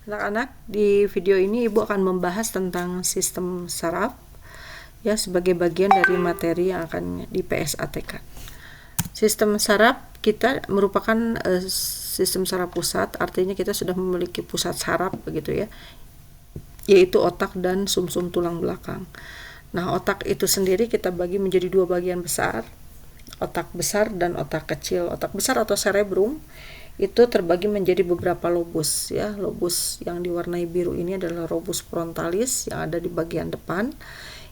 Anak-anak, di video ini Ibu akan membahas tentang sistem saraf ya, sebagai bagian dari materi yang akan di PSATK. Sistem saraf kita merupakan sistem saraf pusat, artinya kita sudah memiliki pusat saraf begitu ya, yaitu otak dan sumsum tulang belakang. Nah, otak itu sendiri kita bagi menjadi dua bagian besar, otak besar dan otak kecil. Otak besar atau cerebrum itu terbagi menjadi beberapa lobus ya. Lobus yang diwarnai biru ini adalah lobus frontalis yang ada di bagian depan.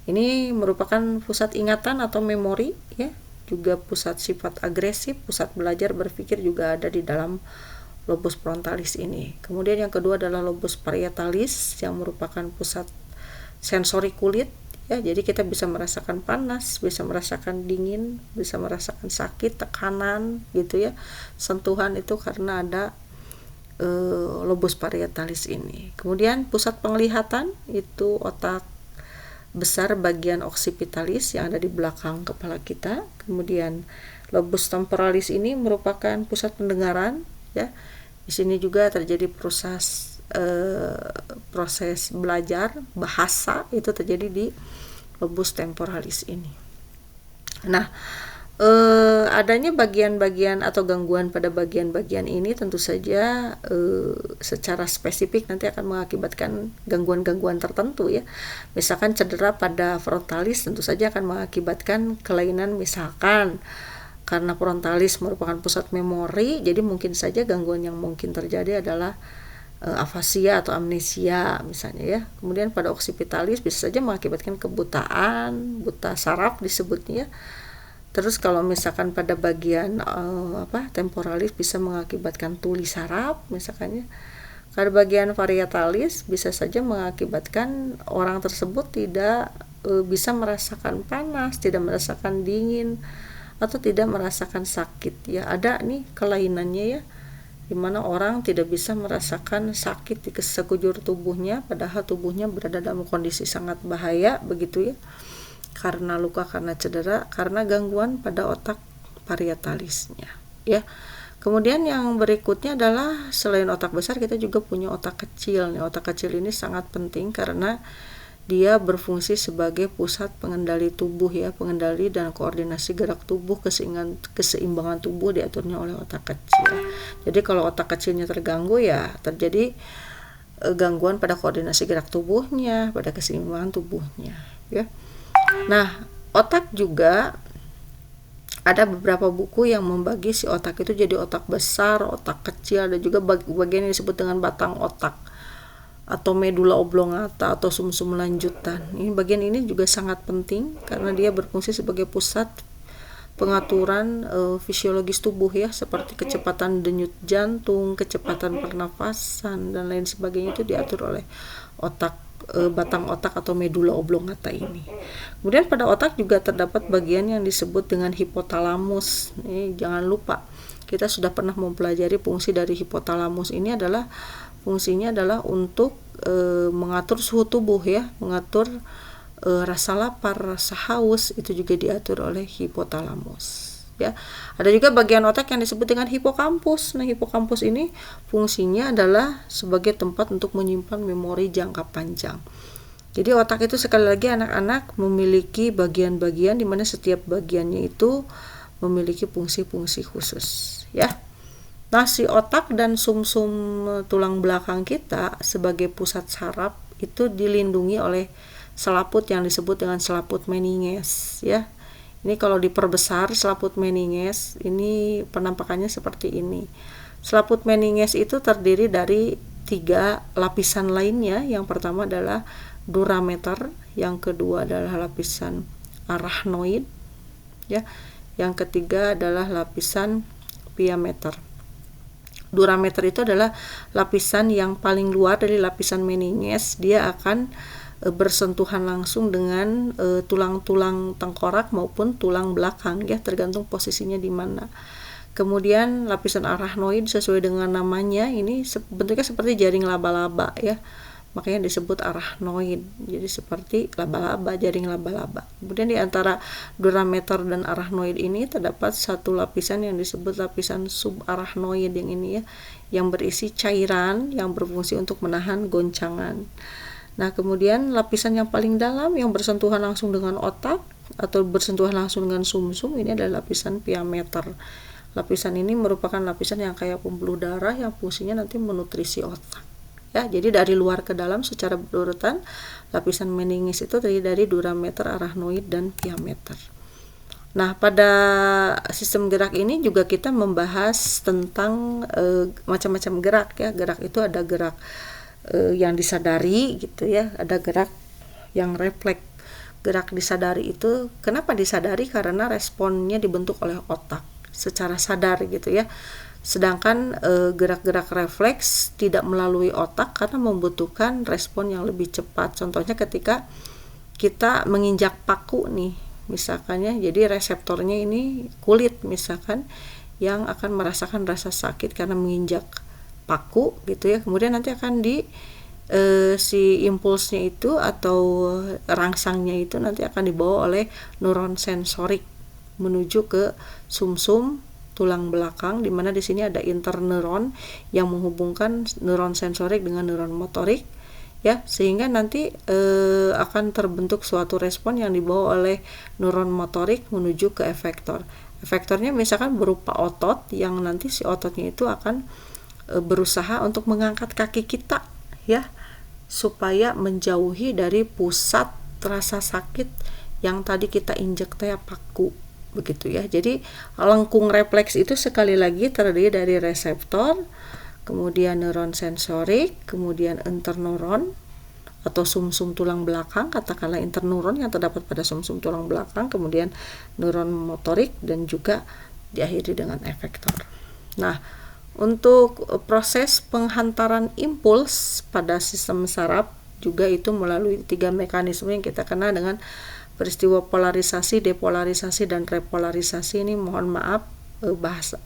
Ini merupakan pusat ingatan atau memori ya, juga pusat sifat agresif, pusat belajar berpikir juga ada di dalam lobus frontalis ini. Kemudian yang kedua adalah lobus parietalis yang merupakan pusat sensori kulit ya, jadi kita bisa merasakan panas, bisa merasakan dingin, bisa merasakan sakit, tekanan gitu ya, sentuhan itu karena ada lobus parietalis ini. Kemudian pusat penglihatan itu otak besar bagian occipitalis yang ada di belakang kepala kita. Kemudian lobus temporalis ini merupakan pusat pendengaran ya. Di sini juga terjadi proses belajar bahasa, itu terjadi di lobus temporalis ini. Nah, adanya bagian-bagian atau gangguan pada bagian-bagian ini tentu saja secara spesifik nanti akan mengakibatkan gangguan-gangguan tertentu ya. Misalkan cedera pada frontalis tentu saja akan mengakibatkan kelainan, misalkan karena frontalis merupakan pusat memori, jadi mungkin saja gangguan yang mungkin terjadi adalah afasia atau amnesia misalnya ya. Kemudian pada occipitalis bisa saja mengakibatkan kebutaan, buta saraf disebutnya. Terus kalau misalkan pada bagian temporalis bisa mengakibatkan tuli saraf misalkan ya. Pada bagian parietalis bisa saja mengakibatkan orang tersebut tidak bisa merasakan panas, tidak merasakan dingin, atau tidak merasakan sakit ya. Ada nih kelainannya ya, dimana orang tidak bisa merasakan sakit di sekujur tubuhnya, padahal tubuhnya berada dalam kondisi sangat bahaya begitu ya, karena luka, karena cedera, karena gangguan pada otak parietalisnya ya. Kemudian yang berikutnya adalah selain otak besar kita juga punya otak kecil nih. Otak kecil ini sangat penting karena dia berfungsi sebagai pusat pengendali tubuh ya, pengendali dan koordinasi gerak tubuh, keseimbangan tubuh diaturnya oleh otak kecil. Jadi kalau otak kecilnya terganggu ya terjadi gangguan pada koordinasi gerak tubuhnya, pada keseimbangan tubuhnya ya. Nah, otak juga ada beberapa buku yang membagi si otak itu jadi otak besar, otak kecil, dan juga bagian yang disebut dengan batang otak atau medula oblongata atau sumsum lanjutan. Ini bagian ini juga sangat penting karena dia berfungsi sebagai pusat pengaturan fisiologis tubuh ya, seperti kecepatan denyut jantung, kecepatan pernafasan dan lain sebagainya, itu diatur oleh otak batang otak atau medula oblongata ini. Kemudian pada otak juga terdapat bagian yang disebut dengan hipotalamus. Jangan lupa kita sudah pernah mempelajari fungsi dari hipotalamus. Ini adalah fungsinya adalah untuk mengatur suhu tubuh ya, mengatur rasa lapar, rasa haus, itu juga diatur oleh hipotalamus ya. Ada juga bagian otak yang disebut dengan hipokampus. Nah, hipokampus ini fungsinya adalah sebagai tempat untuk menyimpan memori jangka panjang. Jadi otak itu sekali lagi anak-anak memiliki bagian-bagian di mana setiap bagiannya itu memiliki fungsi-fungsi khusus ya. Nah, si otak dan sumsum tulang belakang kita sebagai pusat saraf itu dilindungi oleh selaput yang disebut dengan selaput meninges ya. Ini kalau diperbesar selaput meninges ini penampakannya seperti ini. Selaput meninges itu terdiri dari 3 lapisan lainnya. Yang pertama adalah durameter, yang kedua adalah lapisan arachnoid ya. Yang ketiga adalah lapisan piameter. Durameter itu adalah lapisan yang paling luar dari lapisan meninges. Dia akan bersentuhan langsung dengan tulang-tulang tengkorak maupun tulang belakang ya, tergantung posisinya di mana. Kemudian lapisan arachnoid sesuai dengan namanya ini bentuknya seperti jaring laba-laba ya, makanya disebut arachnoid. Jadi seperti laba-laba, jaring laba-laba. Kemudian di antara durameter dan arachnoid ini terdapat satu lapisan yang disebut lapisan subarachnoid yang ini ya, yang berisi cairan yang berfungsi untuk menahan goncangan. Nah, kemudian lapisan yang paling dalam yang bersentuhan langsung dengan otak atau bersentuhan langsung dengan sumsum ini adalah lapisan piameter. Lapisan ini merupakan lapisan yang kayak pembuluh darah yang fungsinya nanti menutrisi otak. Ya, jadi dari luar ke dalam secara berurutan lapisan meningis itu terdiri dari durameter, arachnoid, dan piameter. Nah, pada sistem gerak ini juga kita membahas tentang macam-macam gerak ya. Gerak itu ada gerak yang disadari gitu ya, ada gerak yang refleks. Gerak disadari itu kenapa disadari? Karena responnya dibentuk oleh otak secara sadar gitu ya. Sedangkan gerak-gerak refleks tidak melalui otak karena membutuhkan respon yang lebih cepat. Contohnya ketika kita menginjak paku nih, misalkan ya, jadi reseptornya ini kulit misalkan yang akan merasakan rasa sakit karena menginjak paku gitu ya. Kemudian nanti akan si impulsnya itu atau rangsangnya itu nanti akan dibawa oleh neuron sensorik menuju ke sumsum tulang belakang, di mana di sini ada interneuron yang menghubungkan neuron sensorik dengan neuron motorik ya, sehingga nanti akan terbentuk suatu respon yang dibawa oleh neuron motorik menuju ke efektor. Efektornya misalkan berupa otot yang nanti si ototnya itu akan berusaha untuk mengangkat kaki kita ya, supaya menjauhi dari pusat rasa sakit yang tadi kita injek paku begitu ya. Jadi lengkung refleks itu sekali lagi terdiri dari reseptor, kemudian neuron sensorik, kemudian interneuron atau sumsum tulang belakang, katakanlah interneuron yang terdapat pada sumsum tulang belakang, kemudian neuron motorik, dan juga diakhiri dengan efektor. Nah, untuk proses penghantaran impuls pada sistem saraf juga itu melalui 3 mekanisme yang kita kenal dengan peristiwa polarisasi, depolarisasi, dan repolarisasi. Ini mohon maaf bahasa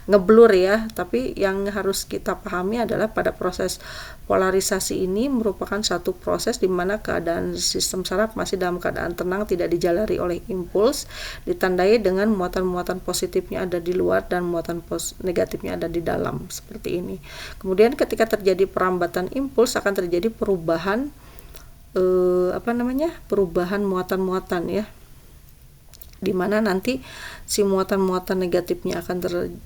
ngeblur ya, tapi yang harus kita pahami adalah pada proses polarisasi ini merupakan satu proses di mana keadaan sistem saraf masih dalam keadaan tenang, tidak dijalari oleh impuls, ditandai dengan muatan-muatan positifnya ada di luar dan muatan negatifnya ada di dalam, seperti ini. Kemudian ketika terjadi perambatan impuls akan terjadi perubahan perubahan muatan-muatan ya, dimana nanti si muatan-muatan negatifnya akan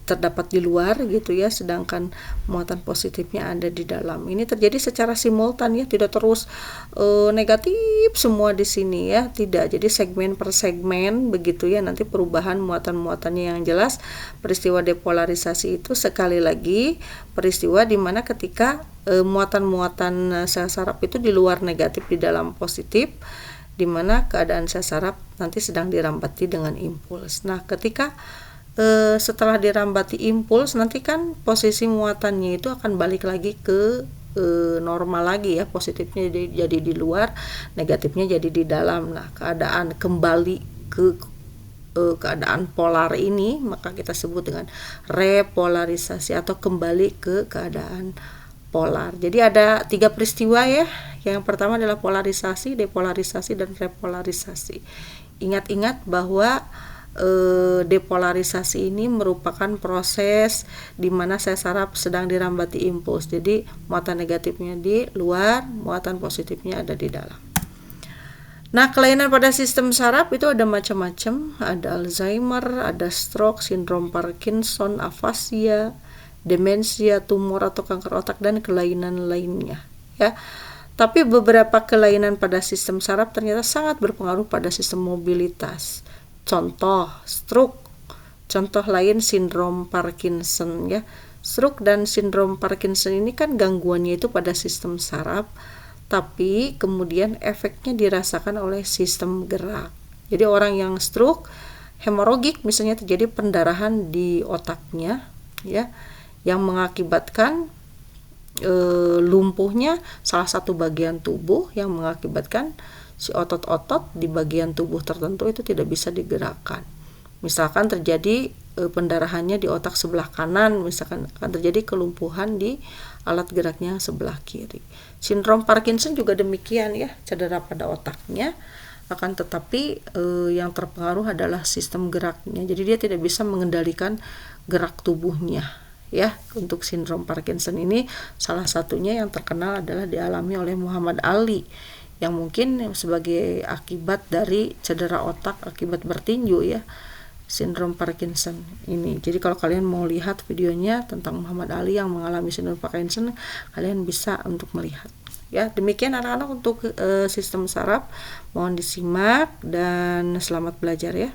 terdapat di luar gitu ya, sedangkan muatan positifnya ada di dalam. Ini terjadi secara simultan ya, tidak terus negatif semua di sini ya, tidak. Jadi segmen per segmen begitu ya, nanti perubahan muatan-muatannya yang jelas. Peristiwa depolarisasi itu sekali lagi peristiwa di mana ketika muatan-muatan sel saraf itu di luar negatif, di dalam positif, di mana keadaan sel saraf nanti sedang dirambati dengan impuls. Nah, ketika setelah dirambati impuls, nanti kan posisi muatannya itu akan balik lagi ke normal lagi ya, positifnya jadi di luar, negatifnya jadi di dalam. Nah, keadaan kembali ke keadaan polar ini maka kita sebut dengan repolarisasi atau kembali ke keadaan polar. Jadi ada 3 peristiwa ya. Yang pertama adalah polarisasi, depolarisasi, dan repolarisasi. Ingat-ingat bahwa depolarisasi ini merupakan proses di mana sel saraf sedang dirambati impuls. Jadi muatan negatifnya di luar, muatan positifnya ada di dalam. Nah, kelainan pada sistem saraf itu ada macam-macam. Ada Alzheimer, ada stroke, sindrom Parkinson, afasia, demensia, tumor atau kanker otak, dan kelainan lainnya ya. Tapi beberapa kelainan pada sistem saraf ternyata sangat berpengaruh pada sistem mobilitas. Contoh stroke, contoh lain sindrom Parkinson ya. Stroke dan sindrom Parkinson ini kan gangguannya itu pada sistem saraf, tapi kemudian efeknya dirasakan oleh sistem gerak. Jadi orang yang stroke hemoragik misalnya terjadi pendarahan di otaknya ya, yang mengakibatkan lumpuhnya salah satu bagian tubuh, yang mengakibatkan si otot-otot di bagian tubuh tertentu itu tidak bisa digerakkan. Misalkan terjadi pendarahannya di otak sebelah kanan, misalkan akan terjadi kelumpuhan di alat geraknya sebelah kiri. Sindrom Parkinson juga demikian ya, cedera pada otaknya, akan tetapi yang terpengaruh adalah sistem geraknya. Jadi dia tidak bisa mengendalikan gerak tubuhnya ya. Untuk sindrom Parkinson ini salah satunya yang terkenal adalah dialami oleh Muhammad Ali, yang mungkin sebagai akibat dari cedera otak akibat bertinju ya, sindrom Parkinson ini. Jadi kalau kalian mau lihat videonya tentang Muhammad Ali yang mengalami sindrom Parkinson, kalian bisa untuk melihat. Ya, demikian anak-anak untuk sistem saraf. Mohon disimak dan selamat belajar ya.